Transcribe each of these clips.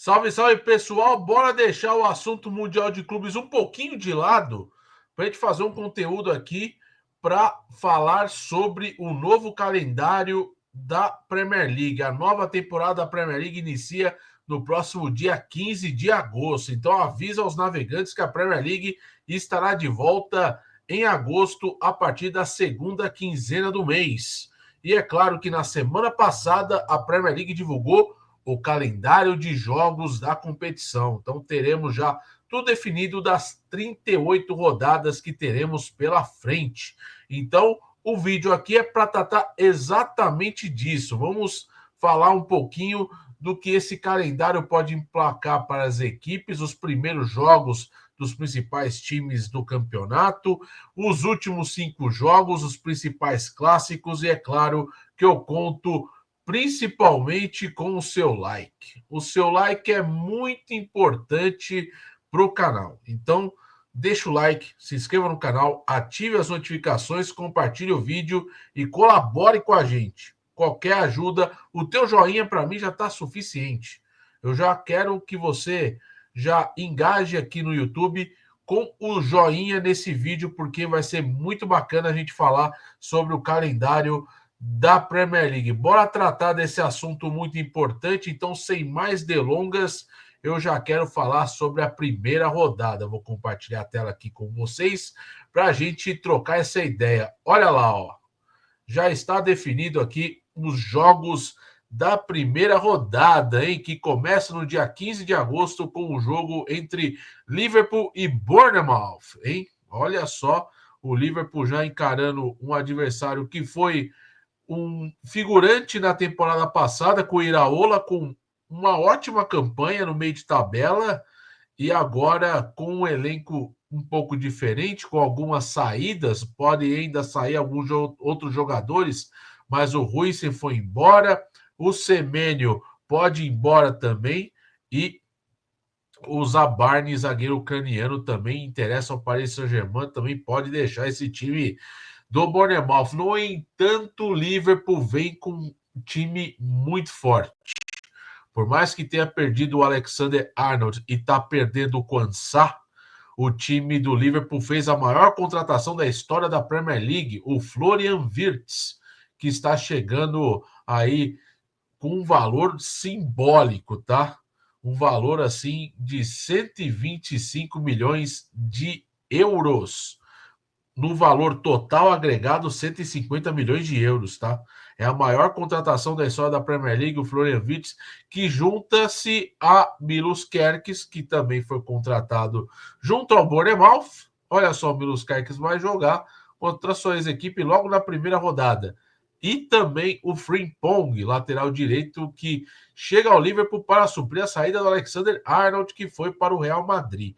Salve, salve, pessoal. Bora deixar o assunto Mundial de Clubes um pouquinho de lado para a gente fazer um conteúdo aqui para falar sobre o novo calendário da Premier League. A nova temporada da Premier League inicia no próximo dia 15 de agosto. Então avisa aos navegantes que a Premier League estará de volta em agosto a partir da segunda quinzena do mês. E é claro que na semana passada a Premier League divulgou o calendário de jogos da competição. Então teremos já tudo definido das 38 rodadas que teremos pela frente. Então o vídeo aqui é para tratar exatamente disso. Vamos falar um pouquinho do que esse calendário pode emplacar para as equipes, os primeiros jogos dos principais times do campeonato, os últimos 5 jogos, os principais clássicos, e é claro que eu conto principalmente com o seu like. O seu like é muito importante para o canal. Então, deixa o like, se inscreva no canal, ative as notificações, compartilhe o vídeo e colabore com a gente. Qualquer ajuda, o teu joinha para mim já está suficiente. Eu já quero que você já engaje aqui no YouTube com o joinha nesse vídeo, porque vai ser muito bacana a gente falar sobre o calendário da Premier League. Bora tratar desse assunto muito importante. Então, sem mais delongas, eu já quero falar sobre a primeira rodada. Vou compartilhar a tela aqui com vocês para a gente trocar essa ideia. Olha lá, ó. Já está definido aqui os jogos da primeira rodada, hein? Que começa no dia 15 de agosto com o jogo entre Liverpool e Bournemouth, hein? Olha só, o Liverpool já encarando um adversário que foi um figurante na temporada passada com o Iraola, com uma ótima campanha no meio de tabela, e agora com um elenco um pouco diferente, com algumas saídas, pode ainda sair alguns outros jogadores, mas o Huijsen foi embora, o Semenyo pode ir embora também, e o Zabarny, zagueiro ucraniano, também interessa ao Paris Saint-Germain, também pode deixar esse time do Bournemouth. No entanto, o Liverpool vem com um time muito forte. Por mais que tenha perdido o Alexander-Arnold e está perdendo o Quansah, o time do Liverpool fez a maior contratação da história da Premier League, o Florian Wirtz, que está chegando aí com um valor simbólico, tá? Um valor assim de 125 milhões de euros. No valor total agregado, 150 milhões de euros, tá? É a maior contratação da história da Premier League, o Florian Wirtz, que junta-se a Milos Kerkez, que também foi contratado junto ao Bournemouth. Olha só, o Milos Kerkez vai jogar contra a sua ex-equipe logo na primeira rodada. E também o Frimpong, lateral direito, que chega ao Liverpool para suprir a saída do Alexander-Arnold, que foi para o Real Madrid.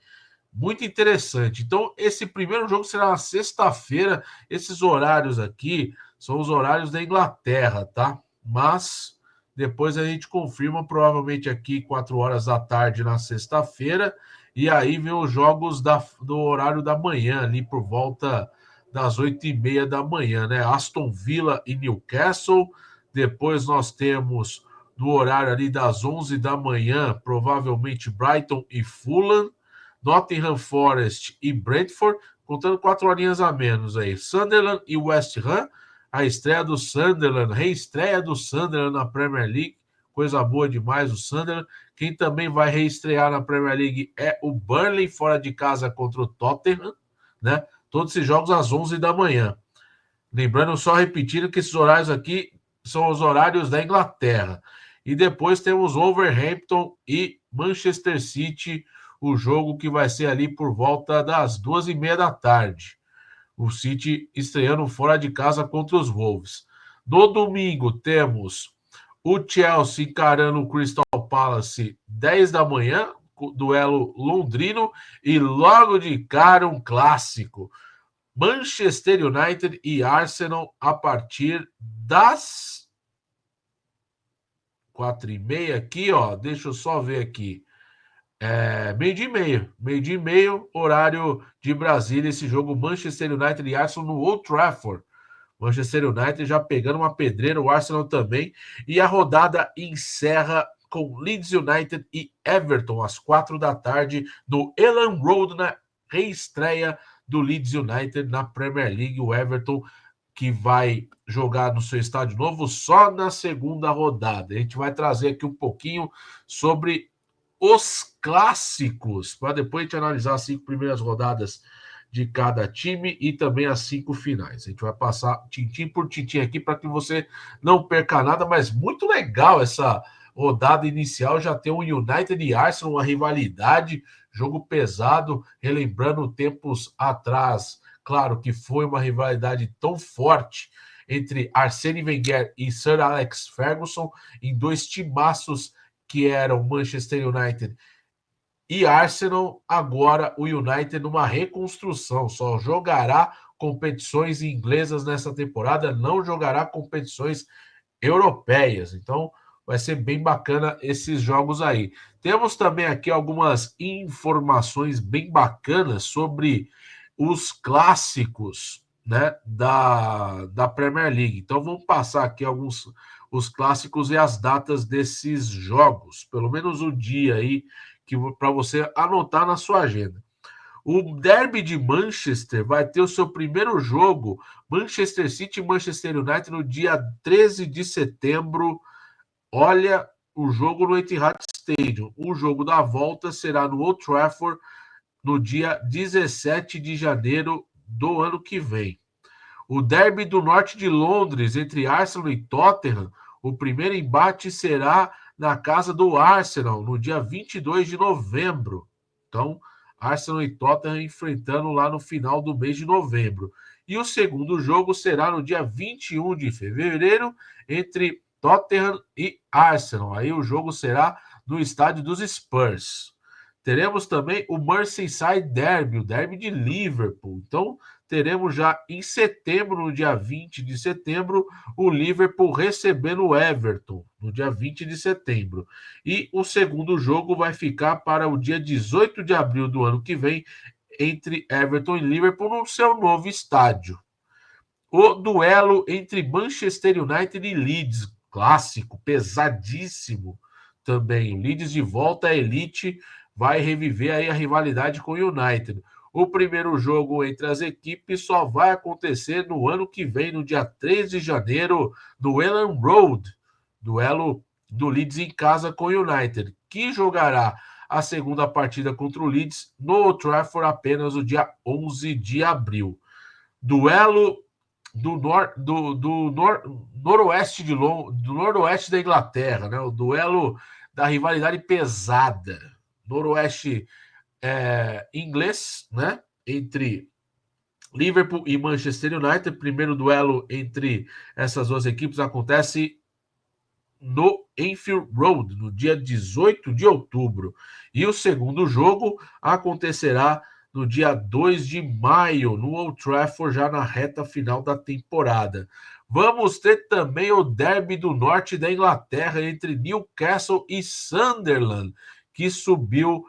Muito interessante. Então, esse primeiro jogo será na sexta-feira. Esses horários aqui são os horários da Inglaterra, tá? Mas depois a gente confirma, provavelmente aqui 4 horas da tarde na sexta-feira. E aí vem os jogos do horário da manhã, ali por volta das 8h30 da manhã, né? Aston Villa e Newcastle. Depois nós temos no horário ali das 11 da manhã, provavelmente Brighton e Fulham. Nottingham Forest e Brentford, contando 4 horinhas a menos aí. Sunderland e West Ham, a estreia do Sunderland, reestreia do Sunderland na Premier League, coisa boa demais o Sunderland. Quem também vai reestrear na Premier League é o Burnley, fora de casa contra o Tottenham, né? Todos esses jogos às 11 da manhã. Lembrando, só repetindo que esses horários aqui são os horários da Inglaterra. E depois temos Wolverhampton e Manchester City, o jogo que vai ser ali por volta das 2h30 da tarde. O City estreando fora de casa contra os Wolves. No domingo temos o Chelsea encarando o Crystal Palace 10 da manhã, duelo londrino, e logo de cara um clássico. Manchester United e Arsenal a partir das 4h30 aqui, ó. Deixa eu só ver aqui. Meio-dia e meio, horário de Brasília, esse jogo Manchester United e Arsenal no Old Trafford. Manchester United já pegando uma pedreira, o Arsenal também, e a rodada encerra com Leeds United e Everton, às 4 da tarde, no Elland Road, na reestreia do Leeds United na Premier League. O Everton, que vai jogar no seu estádio novo só na segunda rodada. A gente vai trazer aqui um pouquinho sobre os clássicos, para depois a gente analisar as 5 primeiras rodadas de cada time e também as 5 finais. A gente vai passar tintim por tintim aqui para que você não perca nada, mas muito legal essa rodada inicial. Já tem o United e Arsenal, uma rivalidade, jogo pesado, relembrando tempos atrás. Claro que foi uma rivalidade tão forte entre Arsene Wenger e Sir Alex Ferguson, em 2 timaços que eram Manchester United e Arsenal. Agora o United numa reconstrução, só jogará competições inglesas nessa temporada, não jogará competições europeias. Então vai ser bem bacana esses jogos aí. Temos também aqui algumas informações bem bacanas sobre os clássicos, né, da Premier League. Então vamos passar aqui os clássicos e as datas desses jogos, pelo menos o dia aí, para você anotar na sua agenda. O Derby de Manchester vai ter o seu primeiro jogo, Manchester City e Manchester United, no dia 13 de setembro. Olha, o jogo no Etihad Stadium. O jogo da volta será no Old Trafford no dia 17 de janeiro do ano que vem. O Derby do Norte de Londres, entre Arsenal e Tottenham, o primeiro embate será na casa do Arsenal, no dia 22 de novembro. Então, Arsenal e Tottenham enfrentando lá no final do mês de novembro. E o segundo jogo será no dia 21 de fevereiro, entre Tottenham e Arsenal. Aí o jogo será no estádio dos Spurs. Teremos também o Merseyside Derby, o Derby de Liverpool. Então, teremos já em setembro, no dia 20 de setembro, o Liverpool recebendo o Everton, no dia 20 de setembro. E o segundo jogo vai ficar para o dia 18 de abril do ano que vem, entre Everton e Liverpool, no seu novo estádio. O duelo entre Manchester United e Leeds, clássico, pesadíssimo também. O Leeds de volta à elite, vai reviver aí a rivalidade com o United. O primeiro jogo entre as equipes só vai acontecer no ano que vem, no dia 3 de janeiro, no Elland Road, duelo do Leeds em casa com o United, que jogará a segunda partida contra o Leeds no Old Trafford apenas no dia 11 de abril. Duelo do noroeste do noroeste da Inglaterra, né? O duelo da rivalidade pesada, noroeste inglês, né? Entre Liverpool e Manchester United. Primeiro duelo entre essas duas equipes acontece no Anfield Road, no dia 18 de outubro. E o segundo jogo acontecerá no dia 2 de maio, no Old Trafford, já na reta final da temporada. Vamos ter também o Derby do Norte da Inglaterra, entre Newcastle e Sunderland, que subiu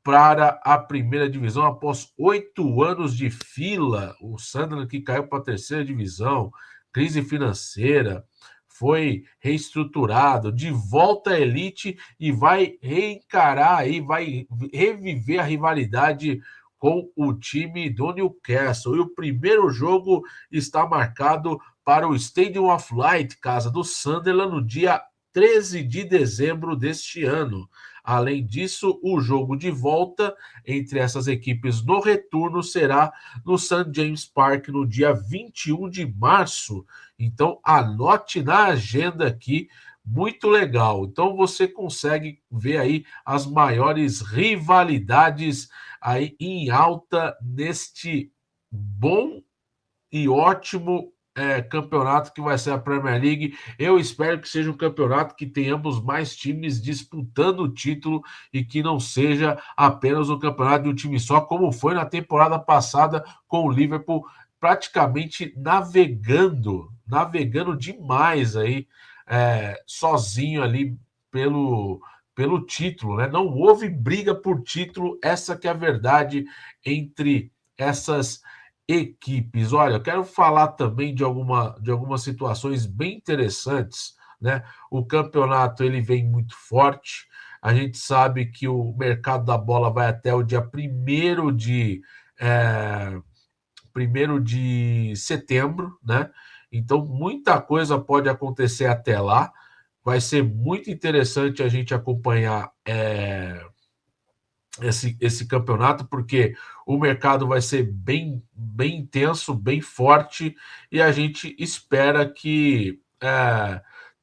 para a primeira divisão após 8 anos de fila. O Sunderland, que caiu para a terceira divisão, crise financeira, foi reestruturado, de volta à elite, e vai reencarar aí, vai reviver a rivalidade com o time do Newcastle. E o primeiro jogo está marcado para o Stadium of Light, casa do Sunderland, no dia 13 de dezembro deste ano. Além disso, o jogo de volta entre essas equipes no retorno será no St. James Park no dia 21 de março. Então, anote na agenda aqui, muito legal. Então, você consegue ver aí as maiores rivalidades aí em alta neste bom e ótimo campeonato que vai ser a Premier League. Eu espero que seja um campeonato que tenhamos mais times disputando o título e que não seja apenas um campeonato de um time só, como foi na temporada passada com o Liverpool praticamente navegando demais aí, sozinho ali pelo título, né? Não houve briga por título, essa que é a verdade entre essas equipes. Olha, eu quero falar também de algumas situações bem interessantes né? O campeonato ele vem muito forte. A gente sabe que o mercado da bola vai até o dia 1º de setembro, né? Então, muita coisa pode acontecer até lá. Vai ser muito interessante a gente acompanhar esse campeonato, porque o mercado vai ser bem intenso, bem forte, e a gente espera que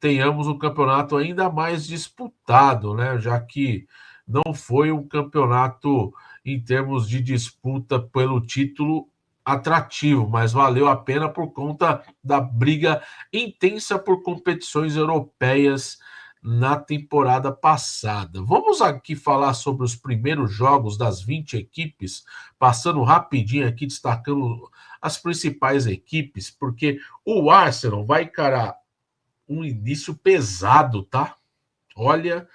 tenhamos um campeonato ainda mais disputado, né? Já que não foi um campeonato em termos de disputa pelo título atrativo, mas valeu a pena por conta da briga intensa por competições europeias na temporada passada. Vamos aqui falar sobre os primeiros jogos das 20 equipes, passando rapidinho aqui, destacando as principais equipes, porque o Arsenal vai encarar um início pesado, tá? Olha,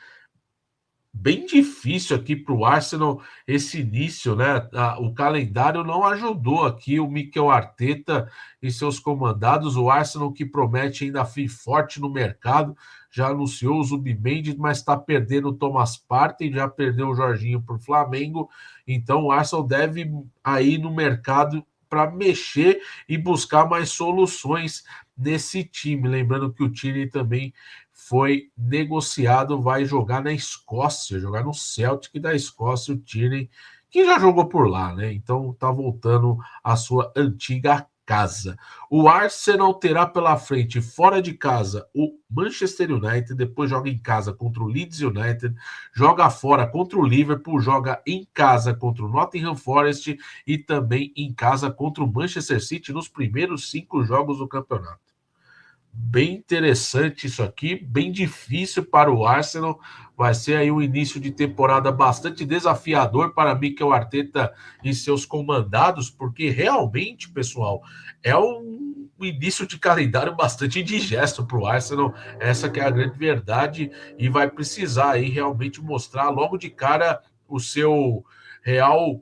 bem difícil aqui para o Arsenal esse início, né? O calendário não ajudou aqui o Mikel Arteta e seus comandados. O Arsenal que promete ainda vir forte no mercado, já anunciou o Zubimendi, mas está perdendo o Thomas Partey, já perdeu o Jorginho para o Flamengo. Então o Arsenal deve aí no mercado para mexer e buscar mais soluções nesse time. Lembrando que o Tierney também foi negociado, vai jogar na Escócia, jogar no Celtic da Escócia, o Tierney, que já jogou por lá, né? Então tá voltando à sua antiga casa. O Arsenal terá pela frente, fora de casa, o Manchester United, depois joga em casa contra o Leeds United, joga fora contra o Liverpool, joga em casa contra o Nottingham Forest e também em casa contra o Manchester City nos primeiros 5 jogos do campeonato. Bem interessante isso aqui, bem difícil para o Arsenal. Vai ser aí um início de temporada bastante desafiador para Mikel Arteta e seus comandados, porque realmente, pessoal, é um início de calendário bastante indigesto para o Arsenal. Essa que é a grande verdade, e vai precisar aí realmente mostrar logo de cara o seu real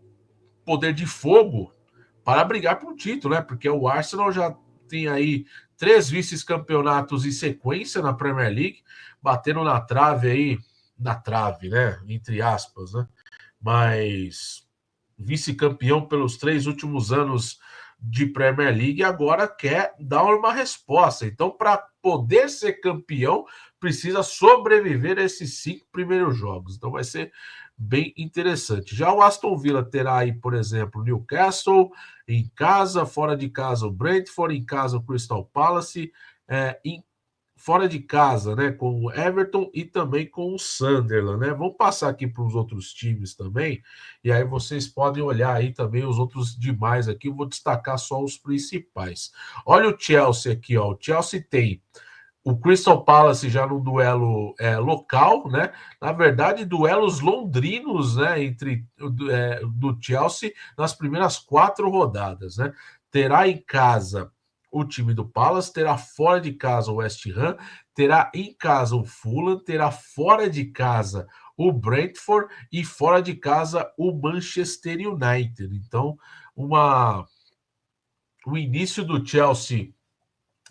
poder de fogo para brigar por título, né? Porque o Arsenal já tem aí 3 vice-campeonatos em sequência na Premier League, batendo na trave aí, na trave, né? Entre aspas, né? Mas vice-campeão pelos 3 últimos anos de Premier League, agora quer dar uma resposta. Então, para poder ser campeão, precisa sobreviver a esses 5 primeiros jogos. Então, vai ser bem interessante. Já o Aston Villa terá aí, por exemplo, Newcastle em casa, fora de casa o Brentford, em casa o Crystal Palace, fora de casa, né, com o Everton e também com o Sunderland, né? Vamos passar aqui para os outros times também, e aí vocês podem olhar aí também os outros demais aqui, eu vou destacar só os principais. Olha o Chelsea aqui, ó. O Chelsea tem o Crystal Palace já no duelo local, né? Na verdade, duelos londrinos, né? Entre do Chelsea nas primeiras 4 rodadas, né? Terá em casa o time do Palace, terá fora de casa o West Ham, terá em casa o Fulham, terá fora de casa o Brentford e fora de casa o Manchester United. Então, o início do Chelsea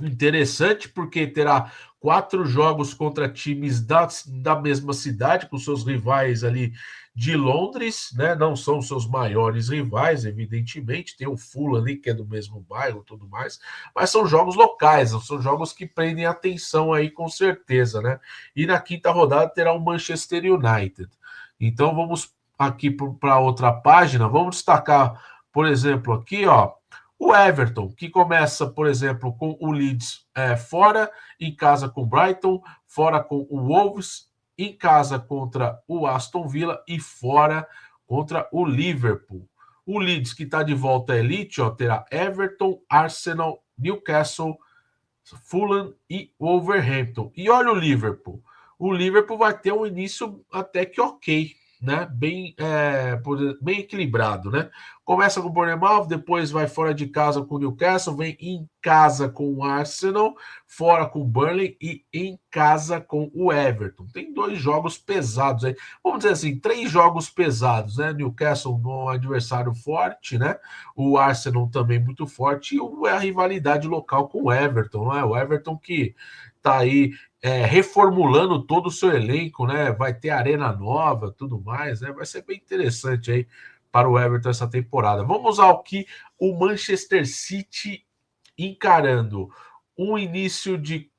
interessante, porque terá 4 jogos contra times da mesma cidade, com seus rivais ali de Londres, né? Não são seus maiores rivais, evidentemente. Tem o Fulham ali, que é do mesmo bairro, tudo mais, mas são jogos locais, são jogos que prendem atenção aí, com certeza, né? E na 5ª rodada terá o Manchester United. Então vamos aqui para outra página, vamos destacar, por exemplo, aqui, ó. O Everton, que começa, por exemplo, com o Leeds fora, em casa com o Brighton, fora com o Wolves, em casa contra o Aston Villa e fora contra o Liverpool. O Leeds, que está de volta à elite, ó, terá Everton, Arsenal, Newcastle, Fulham e Wolverhampton. E olha o Liverpool. O Liverpool vai ter um início até que ok, né? Bem equilibrado, né? Começa com o Bournemouth, depois vai fora de casa com o Newcastle, vem em casa com o Arsenal, fora com o Burnley e em casa com o Everton. Tem 2 jogos pesados aí. Vamos dizer assim, 3 jogos pesados, né? Newcastle um adversário forte, né? O Arsenal também muito forte e a rivalidade local com o Everton, né? O Everton que tá aí reformulando todo o seu elenco, né? Vai ter arena nova, tudo mais, né? Vai ser bem interessante aí para o Everton essa temporada. Vamos ao que o Manchester City encarando um início de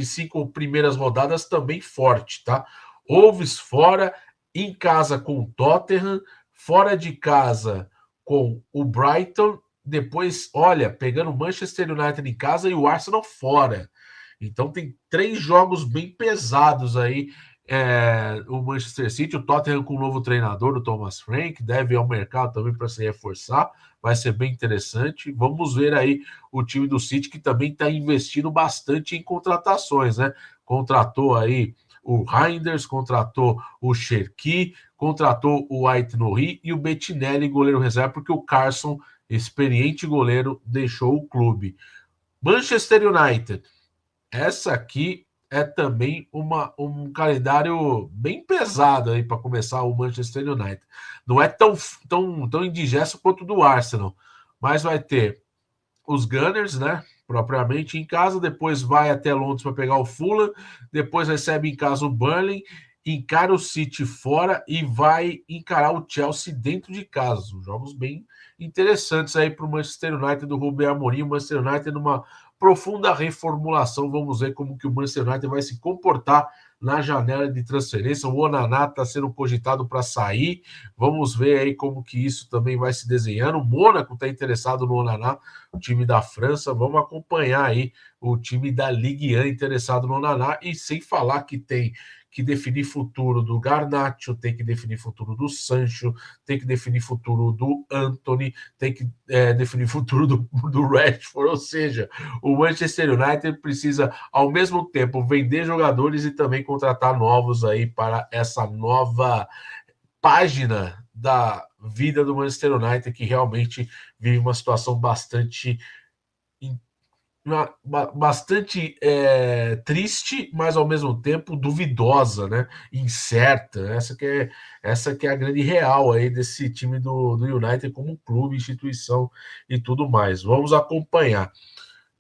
5 primeiras rodadas também forte, tá? Wolves fora, em casa com o Tottenham, fora de casa com o Brighton, depois, olha, pegando o Manchester United em casa e o Arsenal fora. Então tem 3 jogos bem pesados aí. O Manchester City, o Tottenham com o novo treinador, o Thomas Frank, deve ir ao mercado também para se reforçar, vai ser bem interessante. Vamos ver aí o time do City, que também está investindo bastante em contratações, né? Contratou aí o Reinders, contratou o Cherki, contratou o Aït-Nouri e o Bettinelli, goleiro reserva, porque o Carson, experiente goleiro, deixou o clube. Manchester United, essa aqui é também um calendário bem pesado aí para começar o Manchester United. Não é tão indigesto quanto o do Arsenal, mas vai ter os Gunners, né? Propriamente em casa, depois vai até Londres para pegar o Fulham, depois recebe em casa o Burnley, encara o City fora e vai encarar o Chelsea dentro de casa. Jogos bem interessantes aí para o Manchester United do Rubem Amorim. O Manchester United numa profunda reformulação. Vamos ver como que o Manchester United vai se comportar na janela de transferência. O Onaná está sendo cogitado para sair. Vamos ver aí como que isso também vai se desenhando. O Mônaco está interessado no Onaná, o time da França. Vamos acompanhar aí o time da Ligue 1 interessado no Onaná. E sem falar que tem que definir futuro do Garnacho, tem que definir futuro do Sancho, tem que definir futuro do Antony, tem que definir futuro do Rashford, ou seja, o Manchester United precisa, ao mesmo tempo, vender jogadores e também contratar novos aí para essa nova página da vida do Manchester United, que realmente vive uma situação bastante triste, mas ao mesmo tempo duvidosa, né? Incerta. Essa que é a grande real aí desse time do United como clube, instituição e tudo mais. Vamos acompanhar.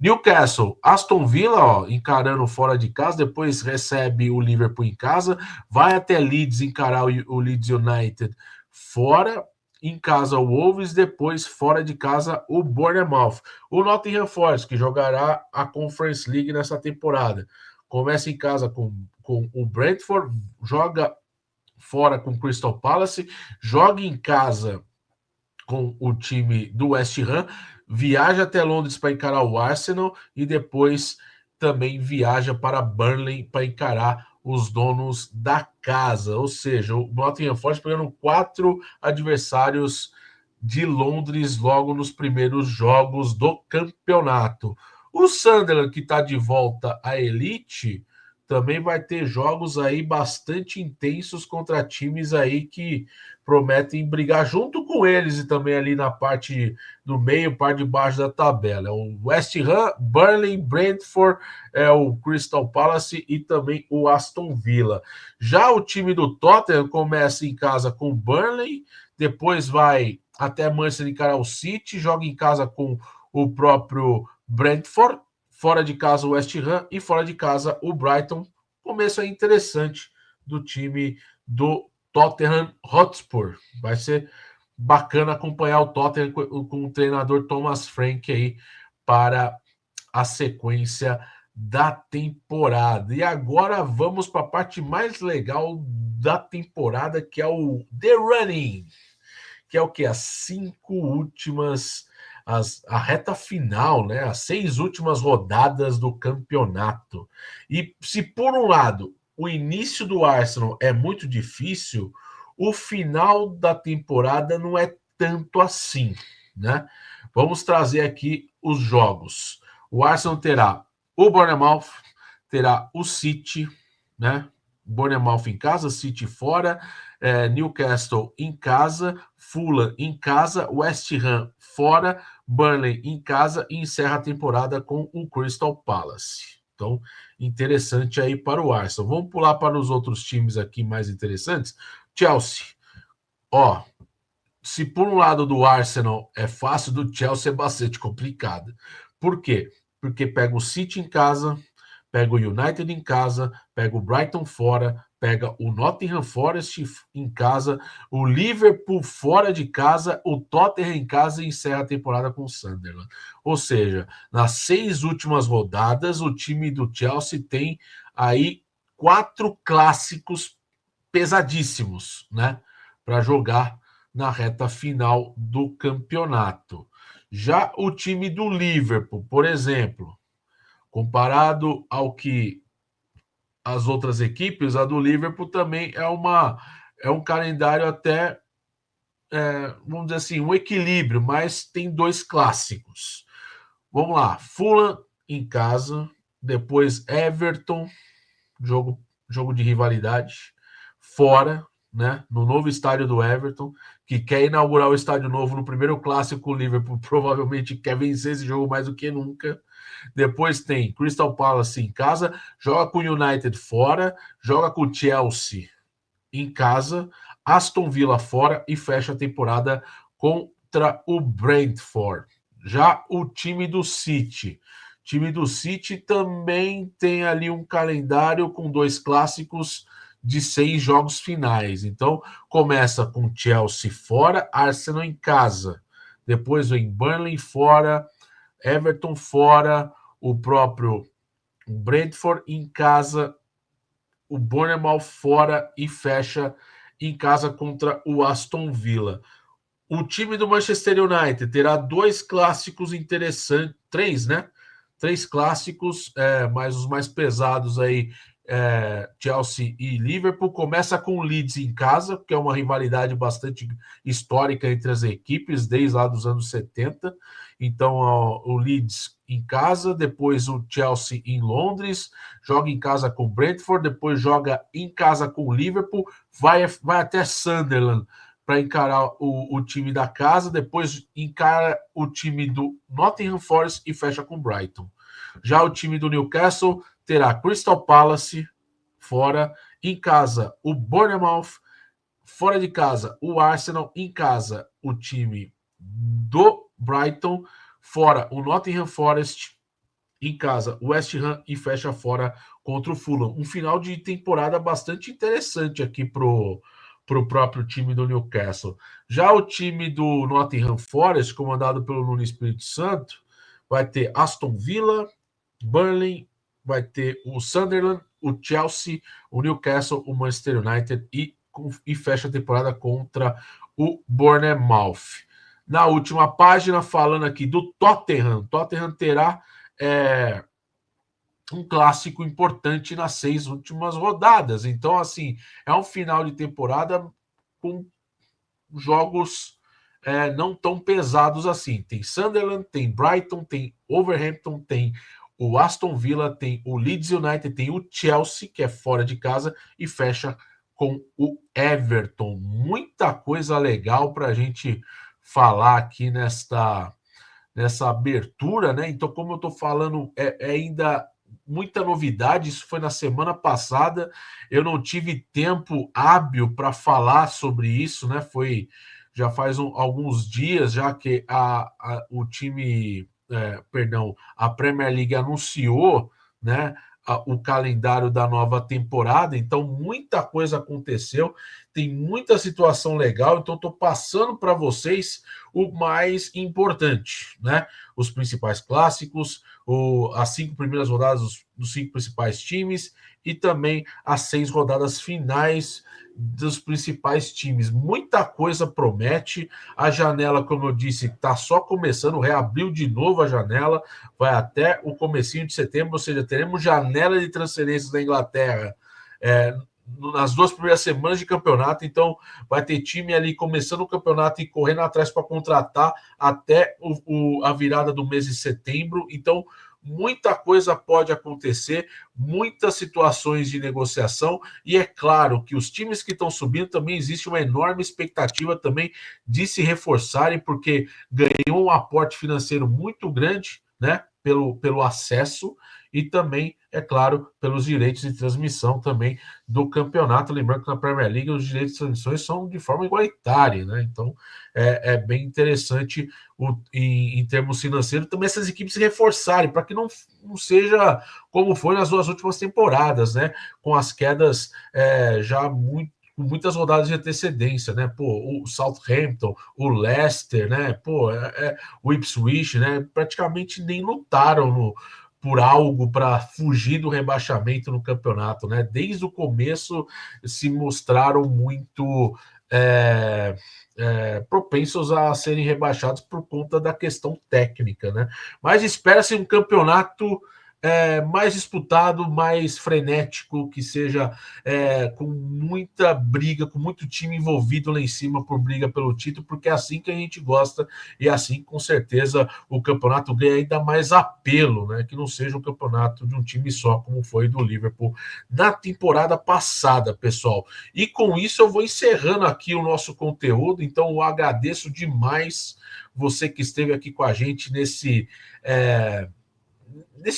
Newcastle, Aston Villa, ó, encarando fora de casa, depois recebe o Liverpool em casa, vai até Leeds encarar o Leeds United fora, em casa o Wolves, depois fora de casa o Bournemouth. O Nottingham Forest, que jogará a Conference League nessa temporada, começa em casa com o Brentford, joga fora com o Crystal Palace, joga em casa com o time do West Ham, viaja até Londres para encarar o Arsenal e depois também viaja para Burnley para encarar os donos da casa. Ou seja, o Nottingham Forest pegando 4 adversários de Londres logo nos primeiros jogos do campeonato. O Sunderland, que está de volta à elite, também vai ter jogos aí bastante intensos contra times aí que prometem brigar junto com eles e também ali na parte do meio, parte de baixo da tabela. O West Ham, Burnley, Brentford, o Crystal Palace e também o Aston Villa. Já o time do Tottenham começa em casa com o Burnley, depois vai até Manchester encarar o City, joga em casa com o próprio Brentford, fora de casa o West Ham e fora de casa o Brighton. Começo é interessante do time do Tottenham Hotspur. Vai ser bacana acompanhar o Tottenham com o treinador Thomas Frank aí para a sequência da temporada. E agora vamos para a parte mais legal da temporada, que é o The Running, que é o que? As 5 últimas, a reta final, né? As 6 últimas rodadas do campeonato. E se por um lado o início do Arsenal é muito difícil, o final da temporada não é tanto assim, né? Vamos trazer aqui os jogos. O Arsenal terá o Bournemouth, terá o City, né? Bournemouth em casa, City fora, Newcastle em casa, Fulham em casa, West Ham fora, Burnley em casa e encerra a temporada com o Crystal Palace. Então, interessante aí para o Arsenal. Vamos pular para os outros times aqui mais interessantes. Chelsea. Ó, se por um lado do Arsenal é fácil, do Chelsea é bastante complicado. Por quê? Porque pega o City em casa, pega o United em casa, pega o Brighton fora, pega o Nottingham Forest em casa, o Liverpool fora de casa, o Tottenham em casa e encerra a temporada com o Sunderland. Ou seja, nas 6 últimas rodadas, o time do Chelsea tem aí 4 clássicos pesadíssimos, né, para jogar na reta final do campeonato. Já o time do Liverpool, por exemplo, comparado ao que as outras equipes, a do Liverpool também é um calendário até, vamos dizer assim, um equilíbrio, mas tem 2 clássicos. Vamos lá, Fulham em casa, depois Everton, jogo de rivalidade, fora, né, no novo estádio do Everton, que quer inaugurar o estádio novo no primeiro clássico. O Liverpool provavelmente quer vencer esse jogo mais do que nunca. Depois tem Crystal Palace em casa, joga com o United fora, joga com o Chelsea em casa, Aston Villa fora e fecha a temporada contra o Brentford. Já o time do City. O time do City também tem ali um calendário com 2 clássicos de 6 jogos finais. Então, começa com Chelsea fora, Arsenal em casa. Depois vem Burnley fora, Everton fora, o próprio Brentford em casa, o Bournemouth fora e fecha em casa contra o Aston Villa. O time do Manchester United terá 2 clássicos interessantes, 3, né? 3 clássicos, mas os mais pesados aí, Chelsea e Liverpool. Começa com o Leeds em casa, que é uma rivalidade bastante histórica entre as equipes, desde lá dos anos 70. Então, o Leeds em casa, depois o Chelsea em Londres, joga em casa com o Brentford, depois joga em casa com o Liverpool, vai até Sunderland para encarar o time da casa, depois encara o time do Nottingham Forest e fecha com o Brighton. Já o time do Newcastle terá Crystal Palace fora, em casa o Bournemouth, fora de casa o Arsenal, em casa o time do Brighton, fora o Nottingham Forest, em casa o West Ham e fecha fora contra o Fulham. Um final de temporada bastante interessante aqui pro próprio time do Newcastle. Já o time do Nottingham Forest, comandado pelo Nuno Espírito Santo, vai ter Aston Villa, Burnley, vai ter o Sunderland, o Chelsea, o Newcastle, o Manchester United e fecha a temporada contra o Bournemouth. Na última página, falando aqui do Tottenham. Tottenham terá um clássico importante nas 6 últimas rodadas. Então, assim, é um final de temporada com jogos não tão pesados assim. Tem Sunderland, tem Brighton, tem Wolverhampton, tem o Aston Villa, tem o Leeds United, tem o Chelsea, que é fora de casa, e fecha com o Everton. Muita coisa legal para a gente falar aqui nessa abertura, né? Então, como eu estou falando, ainda muita novidade. Isso foi na semana passada. Eu não tive tempo hábil para falar sobre isso, né? Foi já faz alguns dias já que o time, a Premier League anunciou, né, o calendário da nova temporada. Então, muita coisa aconteceu, tem muita situação legal. Então, estou passando para vocês o mais importante, né? Os principais clássicos, as 5 primeiras rodadas dos 5 principais times e também as 6 rodadas finais dos principais times. Muita coisa promete. A janela, como eu disse, está só começando, reabriu de novo a janela, vai até o comecinho de setembro, ou seja, teremos janela de transferências na Inglaterra nas 2 primeiras semanas de campeonato. Então vai ter time ali começando o campeonato e correndo atrás para contratar até a virada do mês de setembro. Então muita coisa pode acontecer, muitas situações de negociação, e é claro que os times que estão subindo também existe uma enorme expectativa também de se reforçarem, porque ganhou um aporte financeiro muito grande, né, pelo acesso. e também, é claro, pelos direitos de transmissão também do campeonato. Lembrando que na Premier League os direitos de transmissões são de forma igualitária, né? Então é bem interessante em termos financeiros também essas equipes se reforçarem para que não seja como foi nas duas últimas temporadas, né? Com as quedas já muito com muitas rodadas de antecedência, né? Pô, o Southampton, o Leicester, né? Pô, o Ipswich, né? Praticamente nem lutaram por algo para fugir do rebaixamento no campeonato, né? Desde o começo se mostraram muito propensos a serem rebaixados por conta da questão técnica, né? Mas espera-se um campeonato mais disputado, mais frenético, que seja com muita briga, com muito time envolvido lá em cima por briga pelo título, porque é assim que a gente gosta e assim, com certeza, o campeonato ganha ainda mais apelo, né? Que não seja um campeonato de um time só, como foi do Liverpool na temporada passada, pessoal. E com isso eu vou encerrando aqui o nosso conteúdo, então eu agradeço demais você que esteve aqui com a gente nesse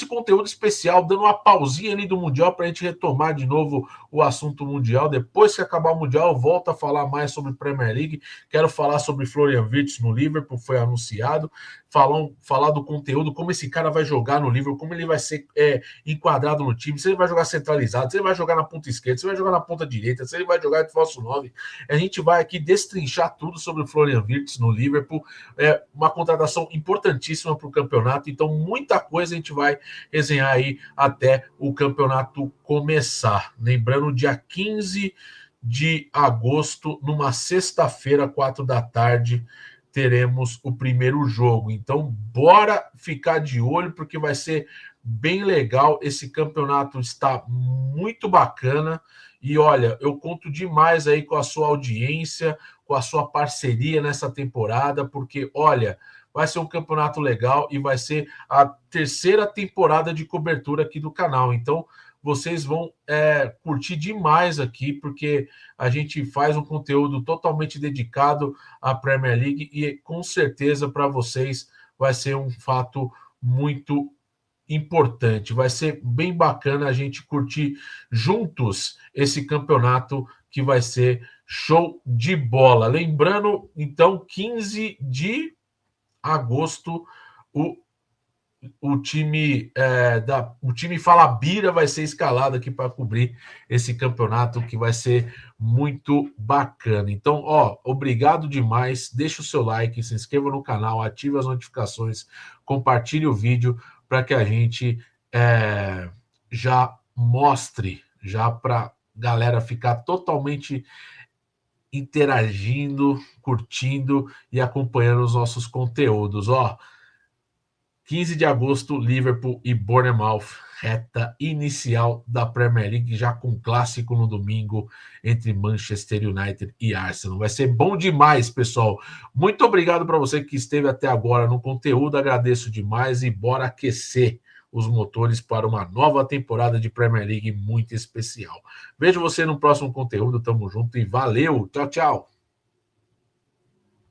conteúdo especial, dando uma pausinha ali do Mundial para a gente retomar de novo o assunto Mundial. Depois que acabar o Mundial, eu volto a falar mais sobre Premier League. Quero falar sobre Florian Wirtz no Liverpool, foi anunciado. Falar do conteúdo, como esse cara vai jogar no Liverpool, como ele vai ser enquadrado no time, se ele vai jogar centralizado, se ele vai jogar na ponta esquerda, se ele vai jogar na ponta direita, se ele vai jogar de falso 9. A gente vai aqui destrinchar tudo sobre o Florian Wirtz no Liverpool. É uma contratação importantíssima para o campeonato, então muita coisa a gente vai resenhar aí até o campeonato começar. Lembrando, dia 15 de agosto, numa sexta-feira, 4 da tarde, teremos o primeiro jogo. Então, bora ficar de olho, porque vai ser bem legal. Esse campeonato está muito bacana. E olha, eu conto demais aí com a sua audiência, com a sua parceria nessa temporada, porque, olha, vai ser um campeonato legal e vai ser a terceira temporada de cobertura aqui do canal. Então, vocês vão curtir demais aqui, porque a gente faz um conteúdo totalmente dedicado à Premier League e com certeza para vocês vai ser um fato muito importante. Vai ser bem bacana a gente curtir juntos esse campeonato que vai ser show de bola. Lembrando, então, 15 de agosto, o time o time Falabira vai ser escalado aqui para cobrir esse campeonato que vai ser muito bacana. Então, obrigado demais. Deixa o seu like, se inscreva no canal, ative as notificações, compartilhe o vídeo para que a gente já mostre já para galera ficar totalmente interagindo, curtindo e acompanhando os nossos conteúdos. 15 de agosto, Liverpool e Bournemouth, reta inicial da Premier League, já com clássico no domingo entre Manchester United e Arsenal. Vai ser bom demais, pessoal. Muito obrigado para você que esteve até agora no conteúdo, agradeço demais e bora aquecer os motores para uma nova temporada de Premier League muito especial. Vejo você no próximo conteúdo, tamo junto e valeu, tchau, tchau.